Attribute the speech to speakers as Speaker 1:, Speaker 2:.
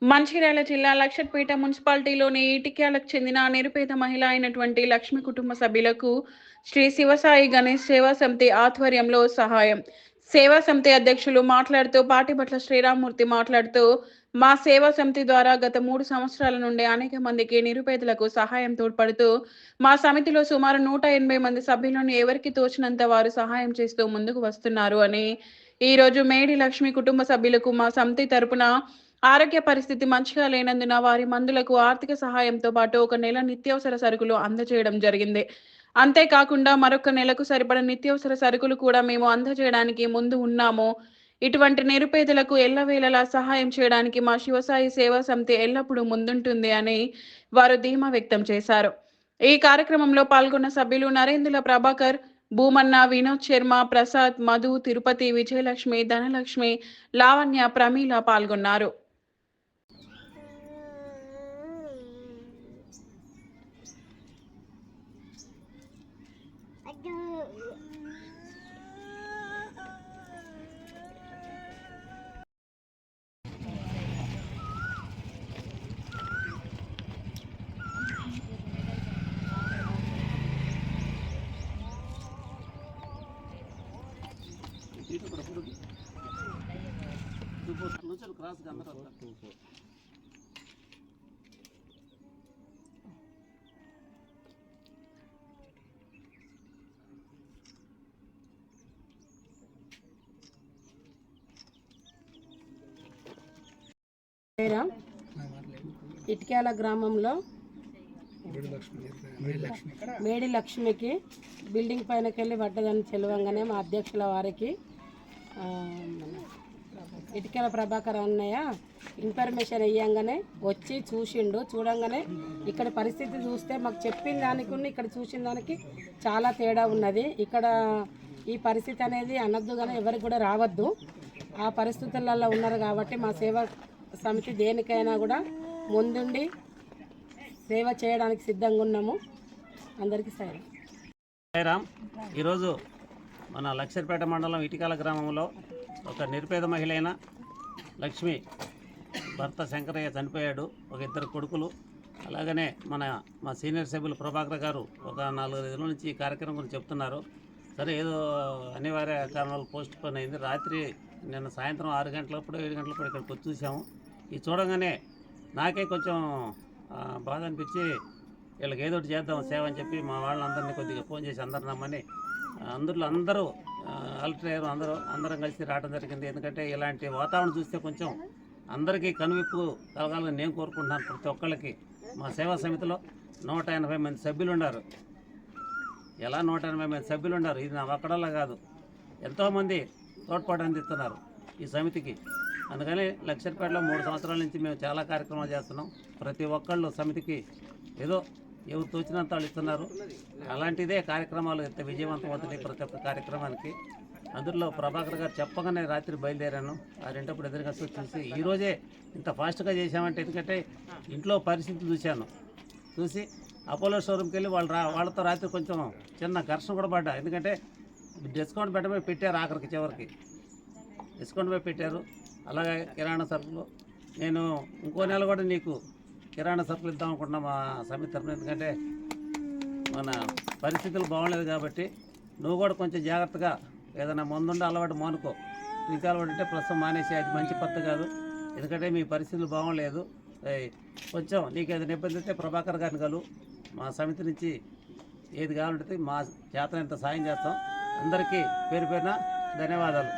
Speaker 1: మంచిర్యాల జిల్లా లక్షట్పేట మున్సిపాలిటీలోని ఇటిక్యాలకు చెందిన నిరుపేద మహిళ అయినటువంటి లక్ష్మి కుటుంబ సభ్యులకు శ్రీ శివసాయి గణేష్ సేవా సమితి ఆధ్వర్యంలో సహాయం. సేవా సమితి అధ్యక్షులు మాట్లాడుతూ పాటిబట్ల శ్రీరామ్మూర్తి మాట్లాడుతూ, మా సేవా సమితి ద్వారా గత 3 సంవత్సరాల నుండి అనేక మందికి నిరుపేదలకు సహాయం తోడ్పడుతూ మా సమితిలో సుమారు 180 మంది సభ్యులను ఎవరికి తోచినంత వారు సహాయం చేస్తూ ముందుకు వస్తున్నారు అని, ఈరోజు మేడి లక్ష్మి కుటుంబ సభ్యులకు మా సమితి తరపున ఆరోగ్య పరిస్థితి మంచిగా లేనందున వారి మందులకు ఆర్థిక సహాయంతో పాటు ఒక నెల నిత్యావసర సరుకులు అందజేయడం జరిగింది. అంతేకాకుండా మరొక నెలకు సరిపడ నిత్యావసర సరుకులు కూడా మేము అందజేయడానికి ముందు ఉన్నాము. ఇటువంటి నిరుపేదలకు ఎల్లవేళలా సహాయం చేయడానికి మా శివసాయి సేవా సమితి ఎల్లప్పుడూ ముందుంటుంది అని వారు ధీమా వ్యక్తం చేశారు. ఈ కార్యక్రమంలో పాల్గొన్న సభ్యులు నరేంద్రుల ప్రభాకర్, భూమన్న, వినోద్ శర్మ, ప్రసాద్, మధు, తిరుపతి, విజయలక్ష్మి, ధనలక్ష్మి, లావణ్య, ప్రమీల పాల్గొన్నారు.
Speaker 2: ఇటిక్యాల గ్రామంలో మేడి లక్ష్మికి బిల్డింగ్ పైనకి వెళ్ళి పడ్డదని తెలియంగానే మా అధ్యక్షుల వారికి ఇటిక్యాల ప్రభాకర్ అన్నయ్య ఇన్ఫర్మేషన్ ఇవ్వగానే వచ్చి చూడంగానే ఇక్కడ పరిస్థితి చూస్తే మాకు చెప్పిన దానికి ఇక్కడ చూసిన దానికి చాలా తేడా ఉన్నది. ఇక్కడ ఈ పరిస్థితి అనేది అనొద్దు కానీ ఎవరికి కూడా రావద్దు. ఆ పరిస్థితులలో ఉన్నారు కాబట్టి మా సేవా సమితి దేనికైనా కూడా ముందుండి సేవ చేయడానికి సిద్ధంగా ఉన్నాము. అందరికీ
Speaker 3: సాయిరామ్. ఈరోజు మన లక్షర్పేట మండలం ఇటికాల గ్రామంలో ఒక నిరుపేద మహిళ అయిన లక్ష్మి భర్త శంకరయ్య చనిపోయాడు. ఒక 2 కొడుకులు. అలాగనే మా సీనియర్ సభ్యులు ప్రభాకర్ గారు ఒక 4 రోజుల నుంచి ఈ కార్యక్రమం గురించి చెప్తున్నారు. సరే ఏదో అనివార్య కారణాలు పోస్ట్ పోన్ అయింది. రాత్రి నిన్న సాయంత్రం 6 గంటలప్పుడు 7 గంటలప్పుడు ఇక్కడికి వచ్చి చూసాము. ఇది చూడగానే నాకే కొంచెం బాధ అనిపించి వీళ్ళకి ఏదో ఒకటి చేద్దాం సేవ అని చెప్పి మా వాళ్ళందరినీ కొద్దిగా ఫోన్ చేసి అందరు నమ్మని అందరూ అల్ట్రయ్యారు. అందరం కలిసి రావడం జరిగింది. ఎందుకంటే ఇలాంటి వాతావరణం చూస్తే కొంచెం అందరికీ కనువిప్పు కలగాలని నేను కోరుకుంటున్నాను. ప్రతి ఒక్కళ్ళకి మా సేవా సమితిలో 180 మంది సభ్యులు ఉన్నారు. ఎలా 180 మంది సభ్యులు ఉన్నారు. ఇది నా ఒక్కడల్లా కాదు, ఎంతోమంది తోడ్పాటు అందిస్తున్నారు ఈ సమితికి. అందుకని లక్షర్పేటలో 3 సంవత్సరాల నుంచి మేము చాలా కార్యక్రమాలు చేస్తున్నాం. ప్రతి ఒక్కళ్ళు సమితికి ఏదో ఎవరు తోచినంత వాళ్ళు ఇస్తున్నారు. అలాంటిదే కార్యక్రమాలు ఎంత విజయవంతం అవుతుంది ప్రతి ఒక్క కార్యక్రమానికి. అందులో ప్రభాకర్ గారు చెప్పగానే రాత్రి బయలుదేరాను. ఆ రెండప్పుడు ఎదురుగా చూసి ఈరోజే ఇంత ఫాస్ట్గా చేశామంటే ఎందుకంటే ఇంట్లో పరిస్థితులు చూసి అపోలో షోరూమ్కి వెళ్ళి వాళ్ళతో రాత్రి కొంచెం చిన్న ఘర్షణ కూడా పడ్డా. ఎందుకంటే డిస్కౌంట్ పెట్టారు, ఆఖరికి చివరికి డిస్కౌంట్ పెట్టారు. అలాగే కిరాణా సరుకులు నేను ఇంకో నెల కూడా నీకు కిరాణా సరుకులు ఇద్దాం అనుకుంటున్నా మా సమితి తరఫున. ఎందుకంటే మన పరిస్థితులు బాగోలేదు కాబట్టి నువ్వు కూడా కొంచెం జాగ్రత్తగా ఏదైనా ముందుండి అలవాటు మానుకో. డ్రింక్ అలవాటు అంటే ప్రస్తుతం మానేసి, అది మంచి పద్ధతి కాదు. ఎందుకంటే మీ పరిస్థితులు బాగోలేదు. కొంచెం నీకు ఏదైనా ఇబ్బంది అయితే ప్రభాకర్ గారిని కలు. మా సమితి నుంచి ఏది కావాలంటే మా చేతనంత సాయం చేస్తాం. అందరికీ పేరు పేరున ధన్యవాదాలు.